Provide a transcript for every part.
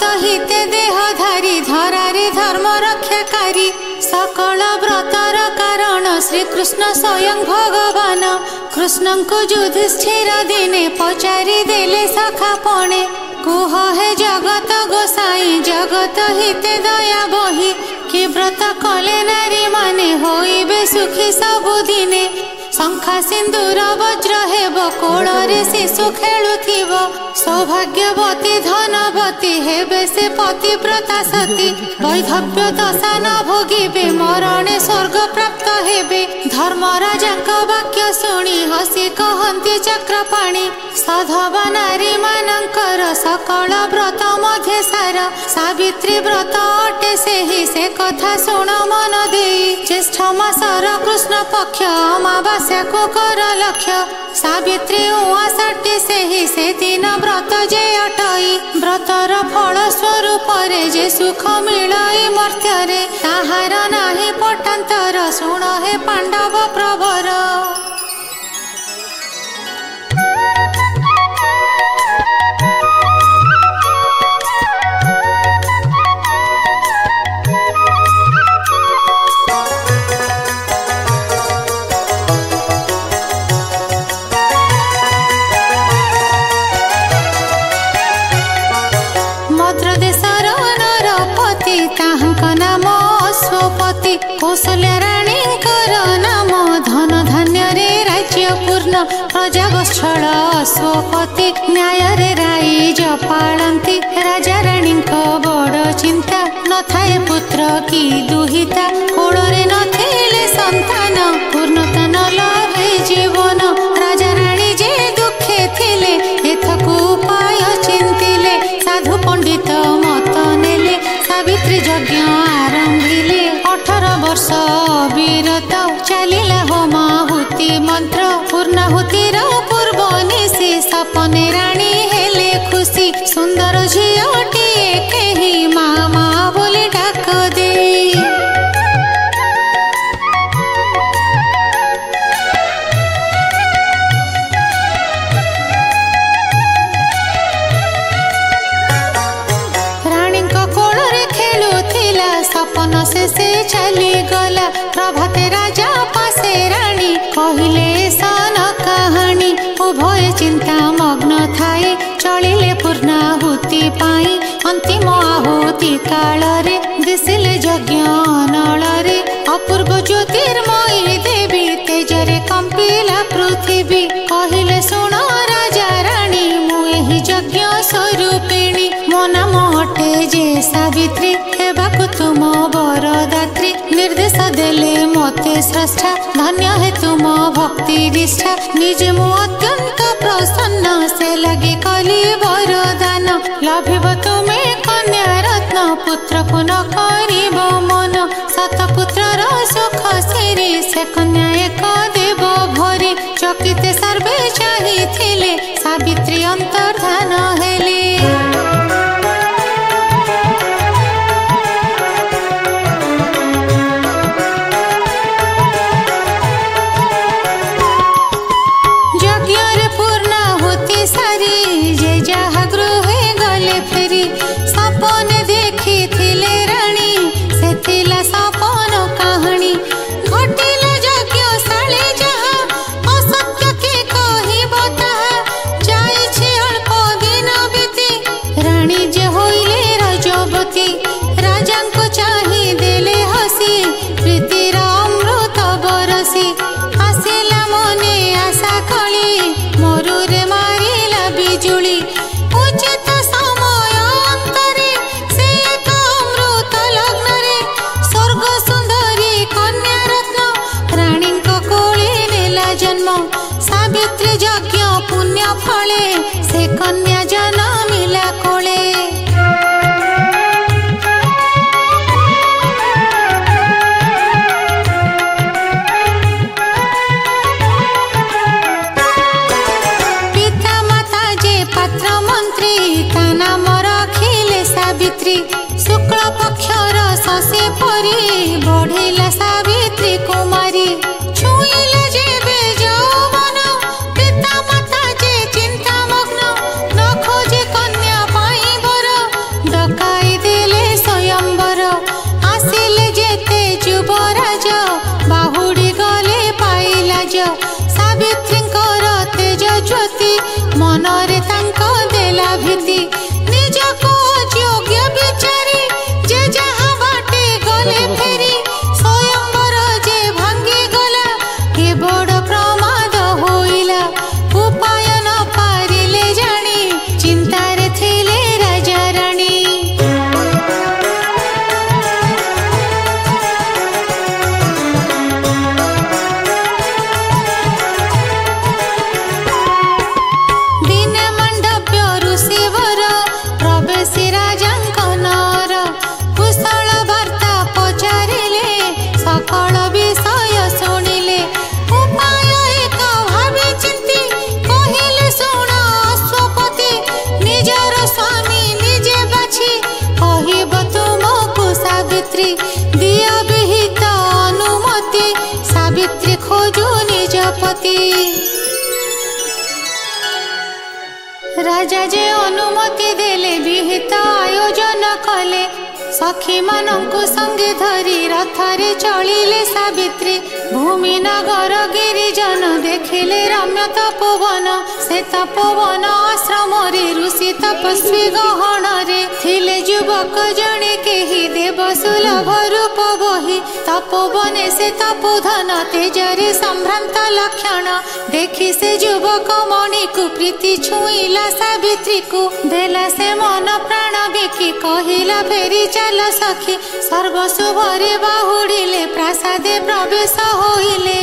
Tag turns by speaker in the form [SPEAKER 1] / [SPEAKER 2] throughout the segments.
[SPEAKER 1] जगत हिते देहधारी धरारे धर्म रक्षाकारी सकल व्रतर कारण श्री कृष्ण स्वयं भगवान कृष्ण को युधिष्ठिर दिने पचारि देले सखा पणे कुह हे जगत गोसाई जगत हिते दया बही कि व्रत कले नारी माने होइबे सुखी सबुदिने शंखा सिंदूर वज्र हेब कोଳରେ शिशु खेलुथिब सौभाग्यवती धनवती हेबे से पतिव्रता सती वैधव्य दशा न भोगिबे मरणे स्वर्ग प्राप्त हेबे धर्म राजाଙ୍କ वाक्य शुणी हसी कहन्ति चक्रपाणी साधवा नारी मानकर सकल व्रत मध्य सार सावित्री व्रत अटे से कथा शुण मन देई ज्येष्ठ मासर कृष्ण पक्ष अमावास्या को कर लक्ष्य सावित्री उआसटी से दिन व्रत जे अटई व्रतर फल स्वरूप जे सुख मिलई मर्त्य ताहार नाही पटान्तर शुण हे पांडव प्रवर कौशल्या राणी नाम धन धान्य रे राज्य पूर्ण प्रजा गोष्ठल अश्वपति न्याय रे राइज पालती राजा राणी बड़ चिंता न थाए पुत्र की दुहिता कोड़े नथिले संतान पूर्णता न लभे जीवन राजा राणी जे दुखे थिले एथकु उपाय चिंतिले साधु पंडित मत नेले सावित्री यज्ञ आरंभिले 18 वर्ष विरत चलिला होमाहुति मंत्र पूर्णाहुतिर पूर्व निशी सपने राणी हेले खुशी सुंदर झियोटिए केही मामा बोली डाक देई सपन से चली गला प्रभाते राजा पासे रानी कहले सन कहानी उभय चिंता मग्न थाई चलिले पूर्णाहुति पाई अंतिम आहुति काल रे दिसिले यज्ञ नल रे अपूर्व ज्योतिर्मयी देवी तेजरे कंपिला पृथ्वी कहले सुन राजा रानी मु एही यज्ञ स्वरूपिणी मो नाम हटे जे सावित्री हेबाकु तुम वरदात्री निर्देश देले मते श्रेष्ठा धन्य है तुम भक्ति निष्ठा निजे मु अत्यंत प्रसन्न से लगे कली वरदान लभिब तुमे कन्या रत्न पुत्र को न करिब मन सत पुत्रर सुख सिरी से कन्या एक देव भरी चकिते सर्वे चाहिथिले सावित्री अंतर्धान हेले सावित्री यज्ञ पुण्य फले से कन्या जन्मिला कोले पिता माता जे पात्र मंत्री ता नाम रखिले सावित्री शुक्ल पक्षर शशि परी बढ़िला सावित्री कुमारी छुईला जेबे यौवन पिता माता जे चिंता मग्न न खोजे कन्या पाई बर राजांकनर कुशल वार्ता पचारिले सकल विषय शुणिले उपाय एक भावी चिंती कहिले शुण अश्वपति निजर स्वामी निजे बाछी कहब तुमको सावित्री दिया विहित अनुमति सावित्री खोजु निज पति राजा जे अनुमति देले विहित आयोजन कले सखी मानंकु संगे धरी रथरे चलिले सावित्री भूमि नगर गिरिजन देखिले रम्य तपोवन से तपोवन आश्रम ऋषि तपस्वी गहन रे थिले युवक जणे केही देव सुलभ रूप बही तपोवने से तपोधन तेजरे संभ्रांत लक्षण देखी से युवक मणि को प्रीति छुईला सावित्री को देला से मन प्राण बिकी कहिला फेरी चल सखी सर्वशुभरे बाहुडिले प्रासादे प्रवेश होइले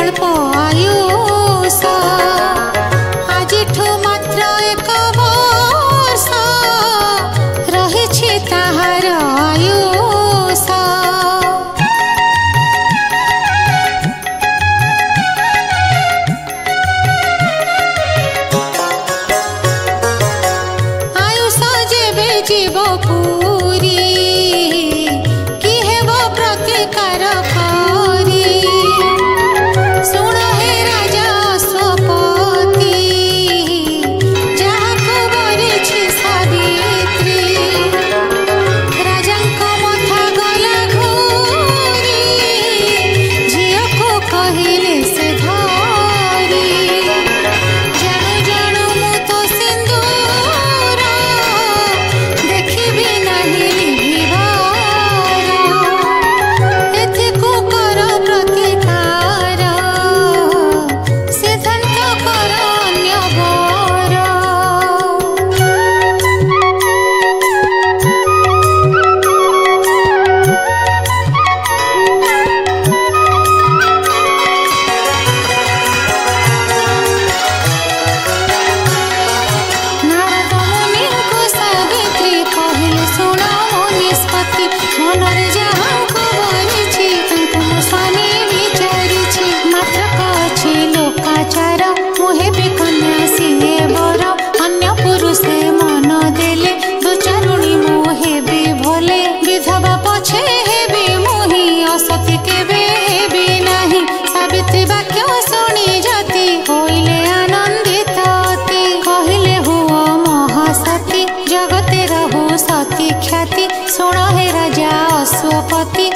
[SPEAKER 2] अल्प आयुष आजिठु मात्र एक
[SPEAKER 1] जीव पूरी कि हेब प्रतिकार करी शुण हे राजा अश्वपति जहाँ बरिछि सावित्री राजांक मथा गला घूरी झियो को कहिले से धरी जाणु जाणु मु तो सिंदूर देखिबि नाही लिभिबार एथिकु कर प्रतिकार सिद्धांत कर अन्य बर नारद मुनिଙ୍କୁ सावित्री କହିଲେ ଶୁଣ ମୋ ନିଷ୍ପତ୍ତି ମନରେ ଯାହାଙ୍କୁ ବରିଛି ତାଙ୍କୁ ମୋ ସ୍ୱାମୀ ବିଚାରିଛି ମାତ୍ର ଅଛି ଲୋକାଚାର ମୁଁ ହେବି କନ୍ୟା ସିଏ ବର ଅନ୍ୟ ପୁରୁଷେ ମନ ଦେଲେ ଦୁଚାରୁଣୀ ମୁଁ ହେବି ଭଲେ ବିଧବା ପଛେ ହେବି ମୁହିଁ ଅସତୀ କେବେ ହେବି ନାହିଁ ସାବିତ୍ରୀ ବାକ୍ୟ ଶୁଣି ଯତି ହୋଇଲେ ଆନନ୍ଦିତ ଅତି କହିଲେ ହୁଅ ମହାସତୀ ଜଗତେ ରହୁ ସତୀ ଖ୍ୟାତି ଶୁଣ ହେ ରାଜା ଅଶ୍ୱପତି